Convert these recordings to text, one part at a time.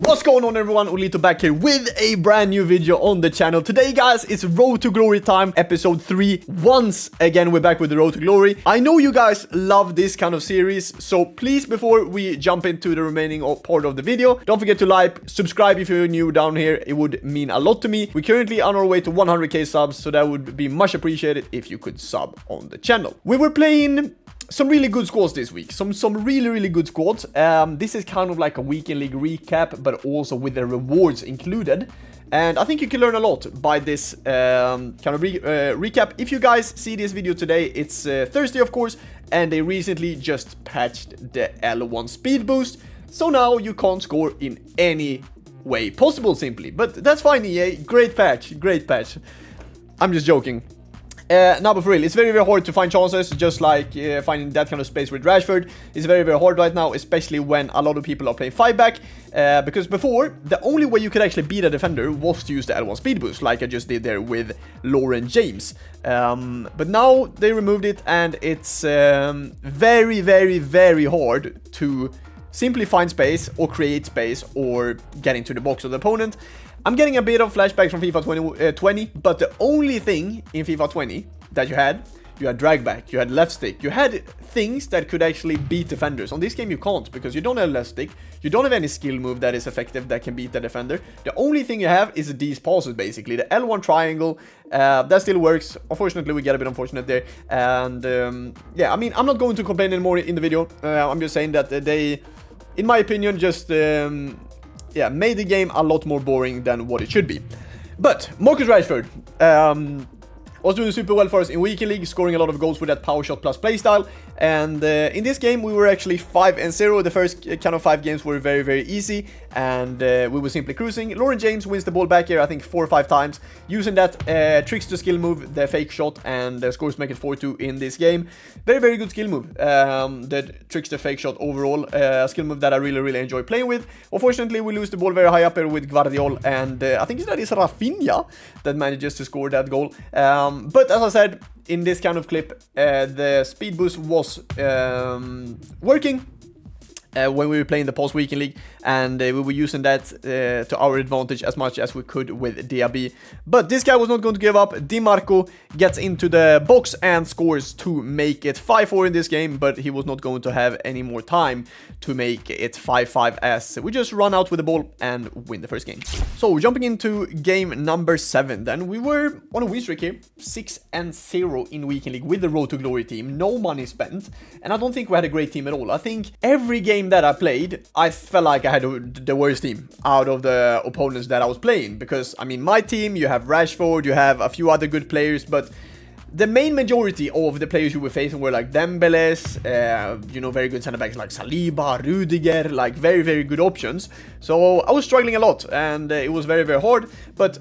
What's going on, everyone? Ollelito back here with a brand new video on the channel. Today, guys, it's Road to Glory time, episode 3. Once again, we're back with the Road to Glory. I know you guys love this kind of series, so please, before we jump into the remaining part of the video, don't forget to like, subscribe if you're new down here. It would mean a lot to me. We're currently on our way to 100k subs, so that would be much appreciated if you could sub on the channel. We were playing some really good squads this week. Some really good squads. This is kind of like a weekend league recap, but also with the rewards included. And I think you can learn a lot by this kind of recap. If you guys see this video today, it's Thursday, of course, and they recently just patched the L1 speed boost. So now you can't score in any way possible, simply. But that's fine, EA. Great patch, great patch. I'm just joking. Now, but for real, it's very hard to find chances, just like finding that kind of space with Rashford. It's very hard right now, especially when a lot of people are playing 5-back. Because before, the only way you could actually beat a defender was to use the L1 speed boost, like I just did there with Lauren James. But now they removed it, and it's very hard to simply find space or create space or get into the box of the opponent. I'm getting a bit of flashbacks from FIFA 20, but the only thing in FIFA 20 that you had drag back, you had left stick, you had things that could actually beat defenders. On this game you can't, because you don't have left stick, you don't have any skill move that is effective that can beat the defender. The only thing you have is these passes, basically. The L1 triangle, that still works. Unfortunately, we get a bit unfortunate there. And yeah, I mean, I'm not going to complain anymore in the video. I'm just saying that they, in my opinion, just yeah, made the game a lot more boring than what it should be. But Marcus Rashford was doing super well for us in Weekend League, scoring a lot of goals with that power shot plus playstyle. And in this game, we were actually 5-0. The first kind of 5 games were very easy, and we were simply cruising. Lauren James wins the ball back here, I think 4 or 5 times, using that trickster skill move, the fake shot, and scores to make it 4-2 in this game. Very good skill move, the trickster fake shot overall, a skill move that I really enjoy playing with. Unfortunately, we lose the ball very high up here with Guardiol, and I think that is Rafinha that manages to score that goal. But as I said, in this kind of clip, the speed boost was working when we were playing the Pulse Weekend League, and we were using that to our advantage as much as we could with DAB. But this guy was not going to give up. Di Marco gets into the box and scores to make it 5-4 in this game, but he was not going to have any more time to make it 5-5 as we just run out with the ball and win the first game. So jumping into game number 7, then we were on a win streak here, 6-0 in Weekend League with the Road to Glory team, no money spent, and I don't think we had a great team at all. I think every game that I played, I felt like I had the worst team out of the opponents that I was playing, because I mean, my team, you have Rashford, you have a few other good players, but the main majority of the players you were facing were like Dembele's, you know, very good center backs like Saliba, Rudiger, like very good options. So I was struggling a lot, and it was very hard. But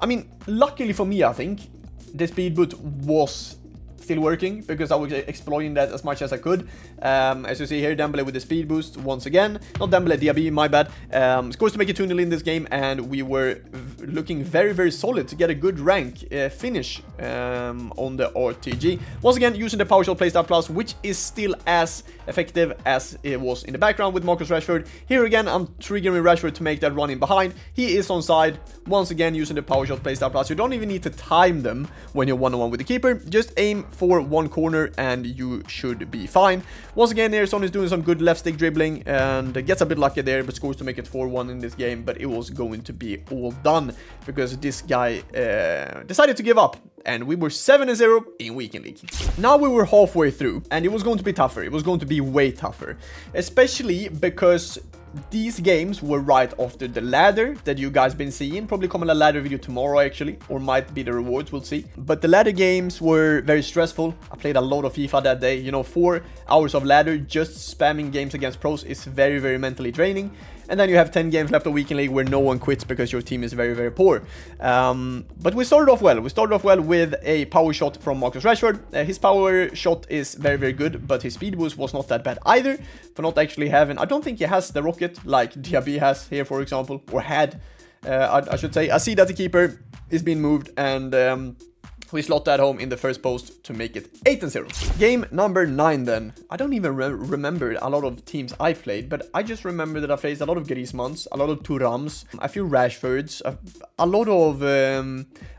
I mean, luckily for me, I think the speed boost was still working, because I was exploiting that as much as I could. As you see here, Dembele with the speed boost once again. Not Dembele, Diaby, my bad. Scores to make it 2-0 in this game, and we were looking very solid to get a good rank finish on the RTG. Once again, using the Power Shot Playstyle Plus, which is still as effective as it was in the background with Marcus Rashford. Here again, I'm triggering Rashford to make that run in behind. He is on side. Once again, using the Power Shot Playstyle Plus. You don't even need to time them when you're one-on-one with the keeper. Just aim for one corner and you should be fine. Once again, here Son is doing some good left stick dribbling and gets a bit lucky there, but scores to make it 4-1 in this game. But it was going to be all done because this guy decided to give up, and we were 7-0 in Weekend League. Now we were halfway through, and it was going to be tougher. It was going to be way tougher, especially because these games were right after the ladder that you guys been seeing. Probably coming a ladder video tomorrow, actually, or might be the rewards, we'll see. But the ladder games were very stressful. I played a lot of FIFA that day. You know, 4 hours of ladder just spamming games against pros is very mentally draining. And then you have 10 games left of Weekend League where no one quits because your team is very poor. But we started off well. We started off well with a power shot from Marcus Rashford. His power shot is very good, but his speed boost was not that bad either. For not actually having, I don't think he has the rocket like Diaby has here, for example, or had. I should say. I see that the keeper is being moved, and We slot that home in the first post to make it 8-0. Game number 9 then. I don't even remember a lot of teams I played, but I just remember that I faced a lot of Griezmanns, a lot of Thurams, a few Rashfords, a lot of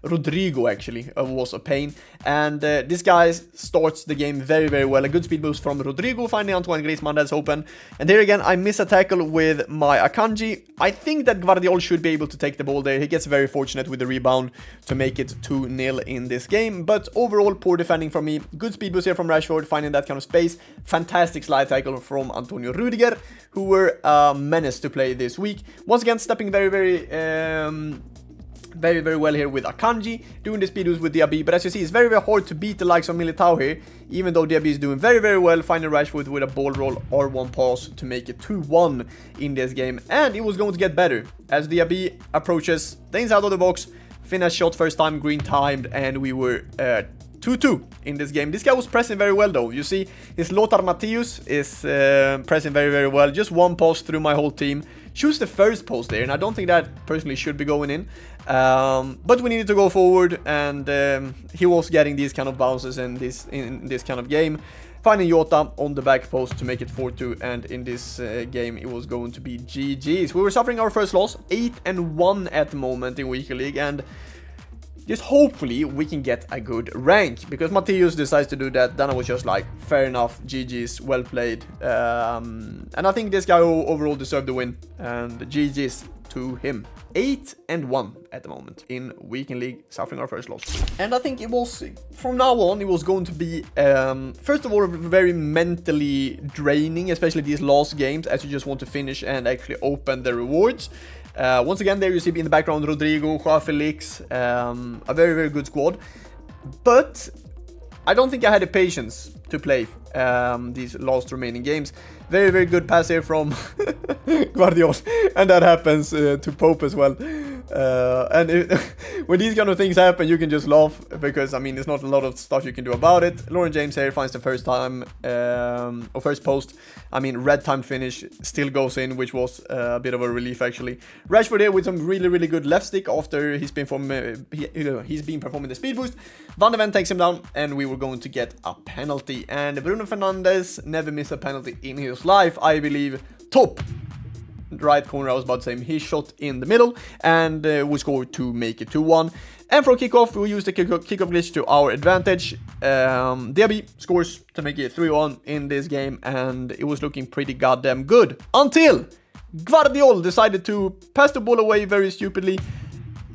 Rodrigo actually was a pain. And this guy starts the game very, very well. A good speed boost from Rodrigo, finding Antoine Griezmann that's open. And there again, I miss a tackle with my Akanji. I think that Gvardiol should be able to take the ball there. He gets very fortunate with the rebound to make it 2-0 in this game, but overall poor defending from me. Good speed boost here from Rashford, finding that kind of space. Fantastic slide tackle from Antonio Rudiger, who were a menace to play this week. Once again, stepping very, very well here with Akanji, doing the speed boost with Diaby, but as you see, it's very, very hard to beat the likes of Militao here, even though Diaby is doing very, very well, finding Rashford with a ball roll R1 pass to make it 2-1 in this game, and it was going to get better as Diaby approaches the inside of the box. Finish shot first time, green timed, and we were 2-2 in this game. This guy was pressing very well though. You see, his Lothar Matthäus is pressing very, very well. Just one pass through my whole team. Choose the first post there, and I don't think that personally should be going in. But we needed to go forward, and he was getting these kind of bounces in this kind of game. Finding Jota on the back post to make it 4-2, and in this game it was going to be GG's. We were suffering our first loss, 8-1 at the moment in Weekly League, and just hopefully we can get a good rank, because Matthäus decides to do that. Then I was just like, fair enough, GG's, well played. And I think this guy overall deserved the win, and GG's to him. 8-1 at the moment in Weekend League, suffering our first loss. And I think it was, from now on, it was going to be, first of all, very mentally draining, especially these last games, as you just want to finish and actually open the rewards. Once again, there you see in the background Rodrigo, Joao Felix, a very, very good squad. But I don't think I had the patience to play these last remaining games. Very, very good pass here from Gvardiol, and that happens to Pope as well. When these kind of things happen, you can just laugh, because I mean, there's not a lot of stuff you can do about it. Lauren James here finds the first time, or first post. I mean, red time finish still goes in, which was a bit of a relief actually. Rashford here with some really, really good left stick after he's been performing the speed boost. Van de Ven takes him down, and we were going to get a penalty. And Bruno Fernandes never missed a penalty in his life, I believe. Top right corner, I was about to say, he shot in the middle, and we scored to make it 2-1. And for kickoff, we used the kickoff glitch to our advantage. Diaby scores to make it 3-1 in this game, and it was looking pretty goddamn good until Gvardiol decided to pass the ball away very stupidly.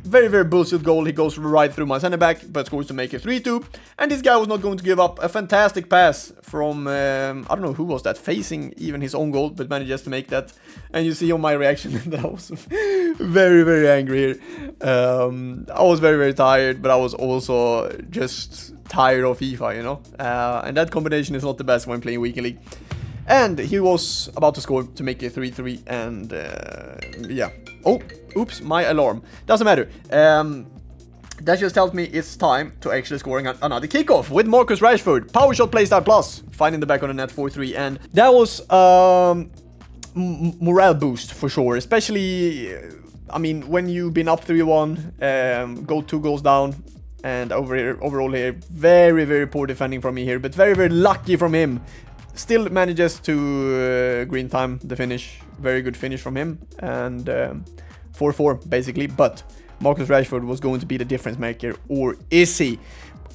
Very, very bullshit goal. He goes right through my center back, but scores to make it 3-2. And this guy was not going to give up. A fantastic pass from, I don't know who was that, facing even his own goal, but manages to make that. And you see on my reaction that I was very, very angry here. I was very, very tired, but I was also just tired of FIFA, you know. And that combination is not the best when playing Weekend League. And he was about to score to make it 3-3, and yeah. Oh, oops, my alarm. Doesn't matter. That just tells me it's time to actually scoring another kickoff with Marcus Rashford. Power shot playstyle plus, finding the back on the net 4-3, and that was morale boost for sure. Especially, I mean, when you've been up 3-1, go 2 goals down, and overall here, very, very poor defending from me here, but very, very lucky from him. Still manages to green time the finish. Very good finish from him. And 4-4 basically. But Marcus Rashford was going to be the difference maker. Or is he?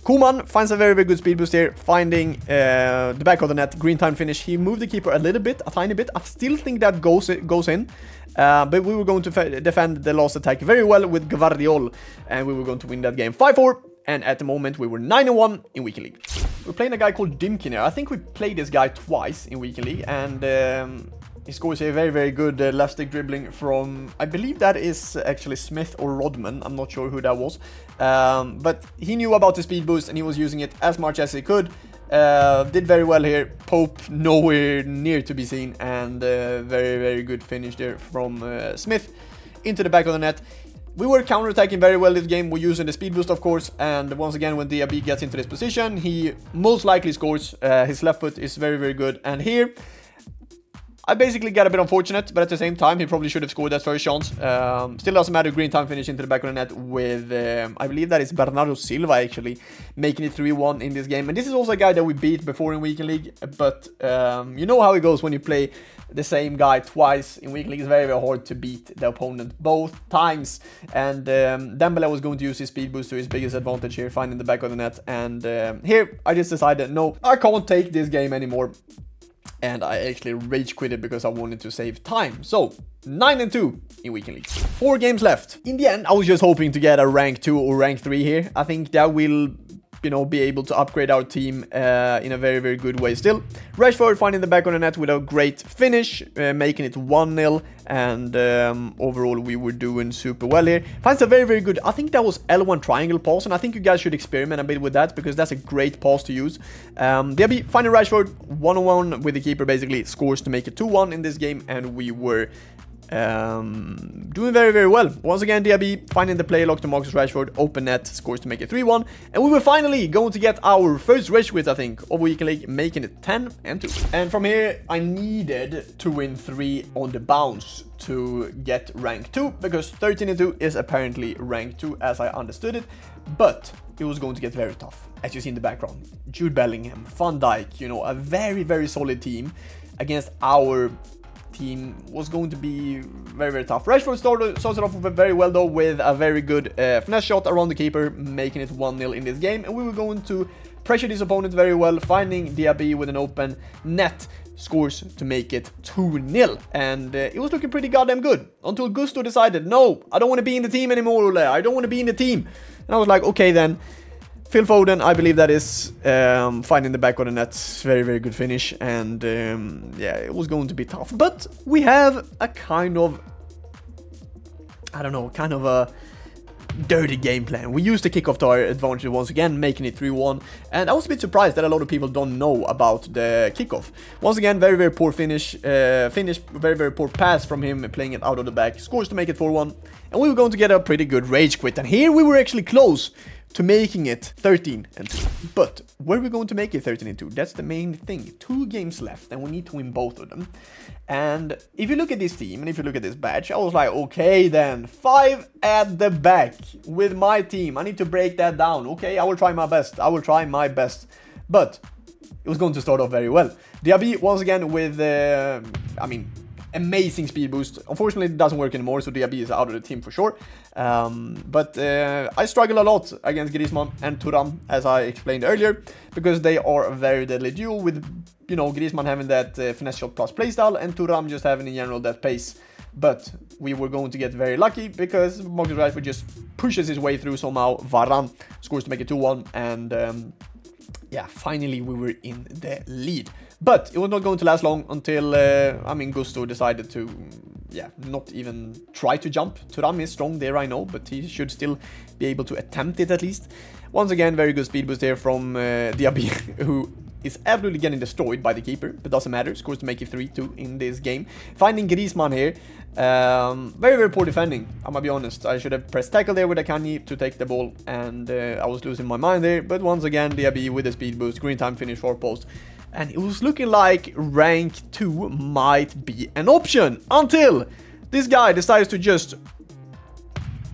Koeman finds a very, very good speed boost here. Finding the back of the net. Green time finish. He moved the keeper a little bit. A tiny bit. I still think that goes in. But we were going to defend the last attack very well with Gvardiol. And we were going to win that game 5-4. And at the moment, we were 9-1 in Weekend League. We're playing a guy called Dimkin here. I think we played this guy twice in Weekend League. And he scores a very, very good left stick dribbling from, I believe that is actually Smith or Rodman. I'm not sure who that was. But he knew about the speed boost, and he was using it as much as he could. Did very well here. Pope nowhere near to be seen. And very, very good finish there from Smith into the back of the net. We were counter-attacking very well this game. We're using the speed boost, of course, and once again, when Diaby gets into this position, he most likely scores. His left foot is very, very good, and here, I basically got a bit unfortunate, but at the same time, he probably should have scored that first chance. Still doesn't matter. Green time finish into the back of the net with, I believe that is Bernardo Silva actually, making it 3-1 in this game. And this is also a guy that we beat before in Weekend League, but you know how it goes when you play the same guy twice in Weekend League. It's very, very hard to beat the opponent both times. And Dembele was going to use his speed boost to his biggest advantage here, finding the back of the net. And here, I just decided, no, I can't take this game anymore. And I actually rage quit it because I wanted to save time. So, 9-2 in Weekend League. 4 games left. In the end, I was just hoping to get a rank 2 or rank 3 here. I think that will, you know, be able to upgrade our team in a very, very good way still. Rashford finding the back of the net with a great finish, making it 1-0. And overall, we were doing super well here. Finds a very, very good, I think that was L1 triangle pass. And I think you guys should experiment a bit with that because that's a great pass to use. Diaby finding Rashford, 1-on-1 with the keeper basically. Scores to make it 2-1 in this game. And we were doing very, very well. Once again, Diaby finding the play lock to Marcus Rashford, open net, scores to make it 3-1, and we were finally going to get our first rage quit, I think, of Weekend League, making it 10-2. And from here, I needed to win 3 on the bounce to get rank 2, because 13-2 is apparently rank 2 as I understood it, but it was going to get very tough, as you see in the background. Jude Bellingham, Van Dijk, you know, a very, very solid team against our team was going to be very, very tough. Rashford started off very well though with a very good finesse shot around the keeper, making it 1-0 in this game, and we were going to pressure this opponent very well, finding Diaby with an open net, scores to make it 2-0, and it was looking pretty goddamn good until Gusto decided, no, I don't want to be in the team anymore, Olle, I don't want to be in the team. And I was like, okay then. Phil Foden, I believe that is, finding the back of the net, very, very good finish, and yeah, it was going to be tough, but we have a kind of, I don't know, kind of a dirty game plan. We used the kickoff to our advantage once again, making it 3-1, and I was a bit surprised that a lot of people don't know about the kickoff. Once again, very, very poor finish, very, very poor pass from him, playing it out of the back, scores to make it 4-1, and we were going to get a pretty good rage quit, and here we were actually close to making it 13-2. But were we going to make it 13-2? That's the main thing. 2 games left and we need to win both of them. And if you look at this team and if you look at this badge, I was like, okay then, 5 at the back with my team. I need to break that down. Okay, I will try my best. I will try my best. But it was going to start off very well. Diaby once again with, I mean, amazing speed boost. Unfortunately, it doesn't work anymore, so Diaby is out of the team for sure. But I struggle a lot against Griezmann and Thuram, as I explained earlier, because they are a very deadly duo with, you know, Griezmann having that finesse shot plus playstyle and Thuram just having in general that pace. But we were going to get very lucky because Marcus Rashford just pushes his way through somehow. Varane scores to make it 2-1, and yeah, finally we were in the lead. But it was not going to last long until, I mean, Gusto decided to, yeah, not even try to jump. Thuram is strong there, I know, but he should still be able to attempt it at least. Once again, very good speed boost there from Diaby, who is absolutely getting destroyed by the keeper, but doesn't matter. Scores to make it 3-2 in this game. Finding Griezmann here, very, very poor defending, I'm gonna be honest. I should have pressed tackle there with Akanji to take the ball, and I was losing my mind there. But once again, Diaby with the speed boost, green time finish, far post. And it was looking like rank 2 might be an option until this guy decides to just,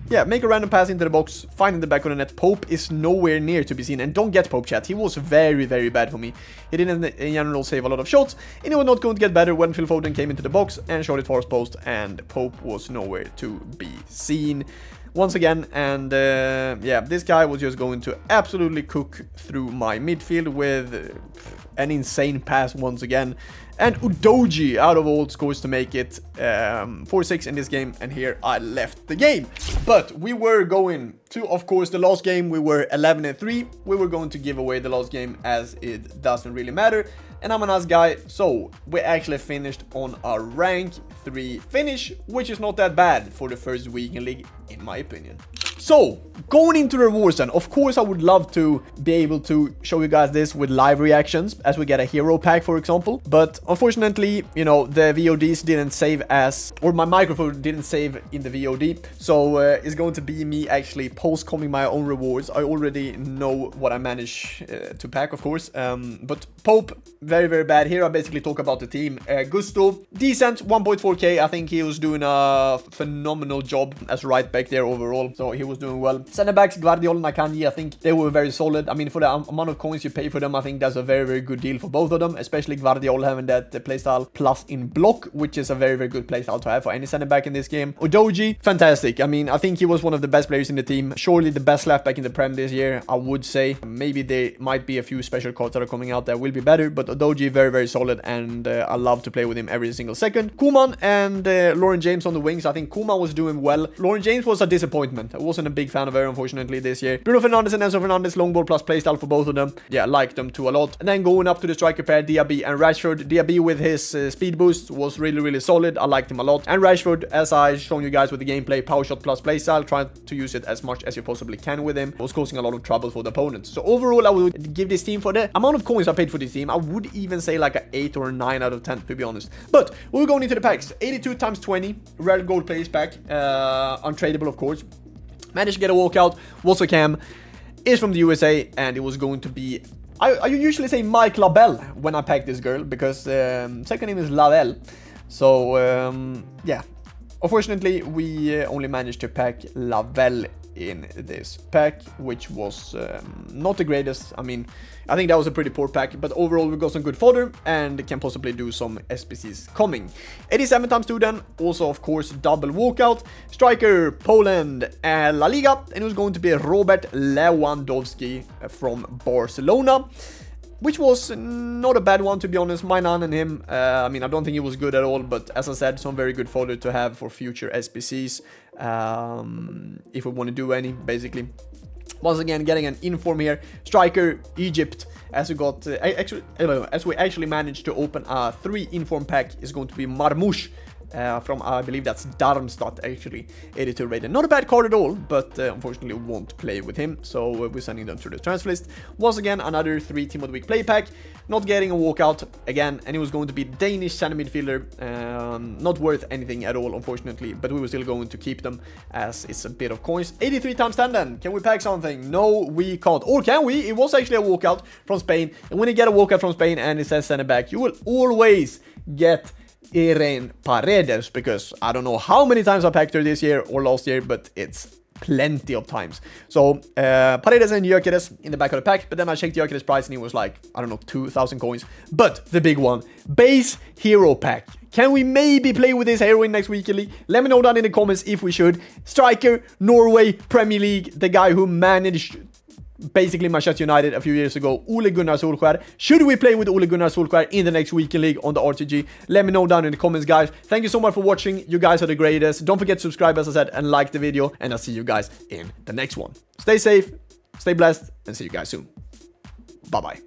yeah, make a random pass into the box, finding the back of the net. Pope is nowhere near to be seen, and don't get Pope, chat. He was very, very bad for me. He didn't in general save a lot of shots, and it was not going to get better when Phil Foden came into the box and shot it fast post, and Pope was nowhere to be seen once again. And yeah, this guy was just going to absolutely cook through my midfield with an insane pass once again. And Udoji out of all scores to make it 4-6 in this game, and here I left the game. But we were going to, of course, the last game. We were 11-3. We were going to give away the last game as it doesn't really matter. And I'm a nice guy, so we actually finished on a rank 3 finish, which is not that bad for the first week in league, in my opinion. So, going into the rewards then, of course I would love to be able to show you guys this with live reactions as we get a hero pack, for example. But unfortunately, you know, the VODs didn't save as, or my microphone didn't save in the VOD. So it's going to be me actually post-coming my own rewards. I already know what I managed to pack, of course. But Pope, very, very bad. Here I basically talk about the team. Gusto, decent, 1.4k. I think he was doing a phenomenal job as right back there overall. So he was doing well. Center backs, Guardiola and Akanji, I think they were very solid. I mean, for the amount of coins you pay for them, I think that's a very, very good deal for both of them. Especially Guardiola having that playstyle plus in block, which is a very, very good playstyle to have for any center back in this game. Udogie, fantastic. I mean, I think he was one of the best players in the team. Surely the best left back in the Prem this year, I would say. Maybe there might be a few special cards that are coming out that will be better, but Udogie, very, very solid, and I love to play with him every single second. Koeman and Lauren James on the wings. I think Koeman was doing well. Lauren James was a disappointment. I wasn't a big fan of her, unfortunately, this year. Bruno Fernandes and Enzo Fernandes, long ball plus playstyle for both of them. Yeah, I like them too a lot. And then going up to the striker pair, Diaby and Rashford. Diaby with his speed boost was really, really solid. I liked him a lot. And Rashford, as I shown you guys with the gameplay, power shot plus playstyle, trying to use it as much as you possibly can with him, was causing a lot of trouble for the opponents. So overall, I would give this team, for the amount of coins I paid for this team, I would even say like an 8 or a 9 out of 10, to be honest. But we're going into the packs. 82 times 20, rare gold players pack, untradeable, of course. Managed to get a walkout. Was a cam. Is from the USA, and it was going to be, I usually say Mike Labelle when I pack this girl, because second name is Lavelle. So yeah, unfortunately we only managed to pack Lavelle in this pack, which was not the greatest. I mean, I think that was a pretty poor pack, but overall we got some good fodder and can possibly do some SPCs coming. 87 times 2 then, also of course double walkout. Striker, Poland, La Liga, and it was going to be Robert Lewandowski from Barcelona, which was not a bad one, to be honest. My nan and him, I mean, I don't think it was good at all, but as I said, some very good fodder to have for future SPCs, if we want to do any, basically. Once again, getting an inform here. Striker, Egypt, as we got, as we actually managed to open a 3 inform pack, is going to be Marmoush. From, I believe that's Darmstadt, actually, 82 rated. Not a bad card at all, but unfortunately won't play with him, so we're sending them to the transfer list. Once again, another 3 Team of the Week play pack. Not getting a walkout again, and it was going to be Danish center midfielder. Not worth anything at all, unfortunately, but we were still going to keep them as it's a bit of coins. 83 times 10 then. Can we pack something? No, we can't. Or can we? It was actually a walkout from Spain, and when you get a walkout from Spain and it says center back, you will always get Irene Paredes, because I don't know how many times I packed her this year or last year, but it's plenty of times. So Paredes and Gyökeres in the back of the pack, but then I checked Gyökeres price and he was like, I don't know, 2,000 coins. But the big one, base hero pack. Can we maybe play with this hero in next weekly? Let me know down in the comments if we should. Striker, Norway, Premier League, the guy who managed basically Manchester United a few years ago, Ole Gunnar Solskjaer. Should we play with Ole Gunnar Solskjaer in the next weekend league on the RTG? Let me know down in the comments, guys. Thank you so much for watching. You guys are the greatest. Don't forget to subscribe, as I said, and like the video, and I'll see you guys in the next one. Stay safe, stay blessed, and see you guys soon. Bye-bye.